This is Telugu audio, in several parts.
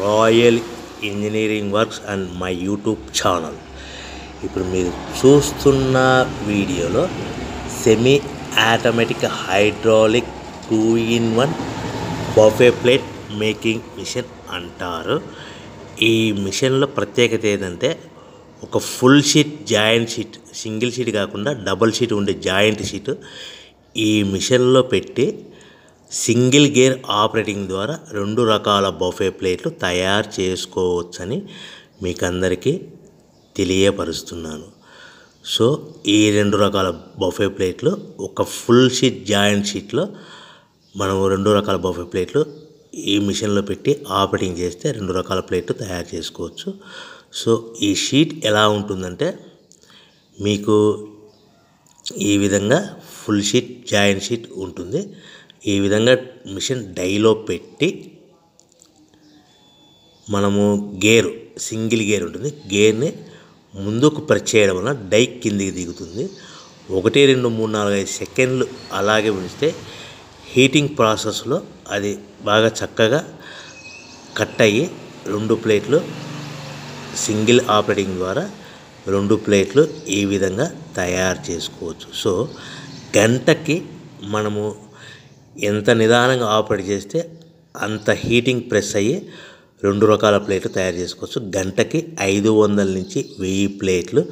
Royal Engineering Works and my YouTube channel. ఇప్పుడు మీరు చూస్తున్న వీడియోలో semi automatic hydraulic 2-in-1 buffet plate making machine అంటారు. ఈ మిషన్లో ప్రత్యేకత ఏంటంటే ఒక full sheet joint sheet, single sheet కాకుండా డబుల్ షీట్ ఉండే జాయింట్ షీట్ ఈ మిషన్లో పెట్టి సింగిల్ గేర్ ఆపరేటింగ్ ద్వారా 2 రకాల బఫే ప్లేట్లు తయారు చేసుకోవచ్చని మీకు అందరికీ తెలియపరుస్తున్నాను. సో ఈ 2 రకాల బఫే ప్లేట్లు ఒక ఫుల్ షీట్ జాయింట్ షీట్లో మనం 2 రకాల బఫే ప్లేట్లు ఈ మిషన్లో పెట్టి ఆపరేటింగ్ చేస్తే 2 రకాల ప్లేట్లు తయారు చేసుకోవచ్చు. సో ఈ షీట్ ఎలా ఉంటుందంటే మీకు ఈ విధంగా ఫుల్ షీట్ జాయింట్ షీట్ ఉంటుంది. ఈ విధంగా మిషన్ డైలో పెట్టి మనము గేరు సింగిల్ గేర్ ఉంటుంది, గేర్ని ముందుకు ప్రెస్ చేయడం వల్ల డై కిందికి దిగుతుంది. 1 2 3 4 5 సెకండ్లు అలాగే ఉంచితే హీటింగ్ ప్రాసెస్లో అది బాగా చక్కగా కట్ అయ్యి 2 ప్లేట్లు సింగిల్ ఆపరేటింగ్ ద్వారా 2 ప్లేట్లు ఈ విధంగా తయారు చేసుకోవచ్చు. సో గంటకి మనము ఎంత నిదానంగా ఆపరేట్ చేస్తే అంత హీటింగ్ ప్రెస్ అయ్యి 2 రకాల ప్లేట్లు తయారు చేసుకోవచ్చు. గంటకి 500 నుంచి 1000 ప్లేట్లు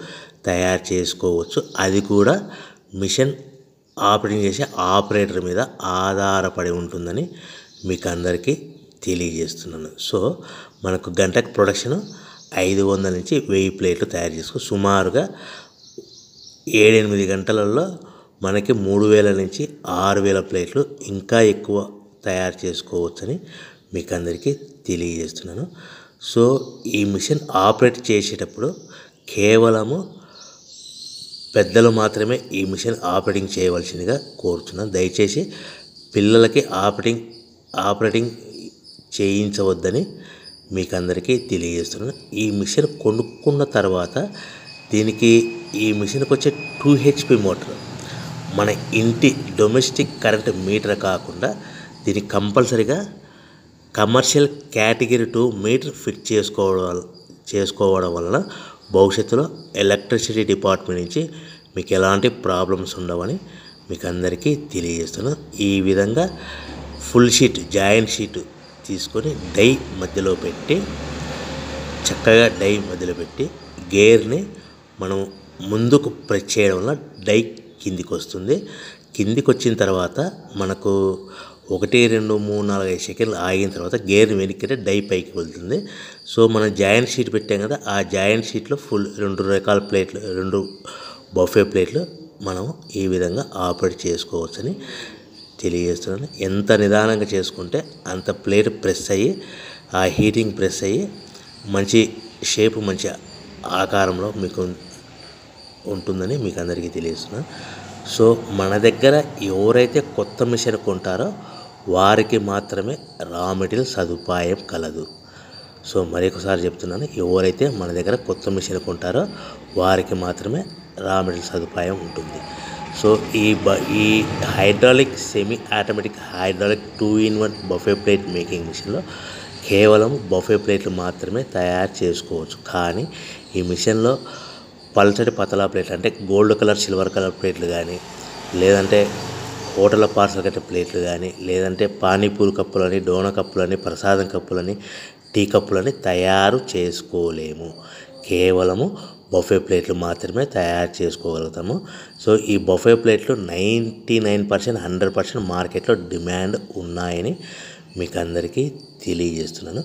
తయారు చేసుకోవచ్చు. అది కూడా మిషన్ ఆపరేటింగ్ చేసే ఆపరేటర్ మీద ఆధారపడి ఉంటుందని మీకు అందరికీ తెలియజేస్తున్నాను. సో మనకు గంటకు ప్రొడక్షన్ 500 నుంచి 1000 ప్లేట్లు తయారు చేసుకో సుమారుగా 7-8 గంటలలో మనకి 3000 నుంచి 6000 ప్లేట్లు ఇంకా ఎక్కువ తయారు చేసుకోవచ్చని మీకు అందరికీ తెలియజేస్తున్నాను. సో ఈ మిషన్ ఆపరేట్ చేసేటప్పుడు కేవలము పెద్దలు మాత్రమే ఈ మిషన్ ఆపరేటింగ్ చేయవలసిందిగా కోరుతున్నాను. దయచేసి పిల్లలకి ఆపరేటింగ్ చేయించవద్దని మీకు అందరికీ తెలియజేస్తున్నాను. ఈ మిషన్ కొనుక్కున్న తర్వాత ఈ మిషన్కి వచ్చే 2 HP మోటార్ మన ఇంటి డొమెస్టిక్ కరెంట్ మీటర్ కాకుండా దీనికి కంపల్సరీగా కమర్షియల్ కేటగిరీ 2 మీటర్ ఫిట్ చేసుకోవడం వలన భవిష్యత్తులో ఎలక్ట్రిసిటీ డిపార్ట్మెంట్ నుంచి మీకు ఎలాంటి ప్రాబ్లమ్స్ ఉండవని మీకు అందరికీ తెలియజేస్తున్నాను. ఈ విధంగా ఫుల్ షీట్ జాయింట్ షీట్ తీసుకొని డై మధ్యలో పెట్టి చక్కగా డై మధ్యలో పెట్టి గేర్ని మనం ముందుకు ప్రెస్ చేయడం వల్ల డై కిందికి వస్తుంది. కిందికి వచ్చిన తర్వాత మనకు 1 2 3 4 5 సెకండ్లు ఆగిన తర్వాత గేర్ని వెనక్కి డై పైకి వెళ్తుంది. సో మనం జాయింట్ షీట్ పెట్టాం కదా, ఆ జాయింట్ షీట్లో ఫుల్ 2 రకాల ప్లేట్లు 2 బఫే ప్లేట్లు మనం ఈ విధంగా ఆపరేట్ చేసుకోవచ్చని తెలియజేస్తున్నాను. ఎంత నిదానంగా చేసుకుంటే అంత ప్లేట్ ప్రెస్ అయ్యి ఆ హీటింగ్ ప్రెస్ అయ్యి మంచి షేపు మంచి ఆకారంలో మీకు ఉంటుందని మీకు అందరికీ తెలియజేస్తున్నాను. సో మన దగ్గర ఎవరైతే కొత్త మిషన్ కొంటారో వారికి మాత్రమే రా మెటీరియల్ సదుపాయం కలదు. సో మరొకసారి చెప్తున్నాను, ఎవరైతే మన దగ్గర కొత్త మిషన్ కొంటారో వారికి మాత్రమే రా మెటీరియల్ సదుపాయం ఉంటుంది. సో ఈ hydraulic semi automatic hydraulic 2-in-1 buffet plate making మిషన్లో కేవలం బఫే ప్లేట్లు మాత్రమే తయారు చేసుకోవచ్చు. కానీ ఈ మిషన్లో పల్చటి పతలా ప్లేట్లు అంటే గోల్డ్ కలర్ సిల్వర్ కలర్ ప్లేట్లు కానీ, లేదంటే హోటల్ పార్సల్ కట్టే ప్లేట్లు కానీ, లేదంటే పానీపూరి కప్పులని, డోనా కప్పులని, ప్రసాదం కప్పులని, టీ కప్పులని తయారు చేసుకోలేము. కేవలము బఫే ప్లేట్లు మాత్రమే తయారు చేసుకోగలుగుతాము. సో ఈ బఫే ప్లేట్లు 99% 100% మార్కెట్లో డిమాండ్ ఉన్నాయని మీకు అందరికీ తెలియజేస్తున్నాను.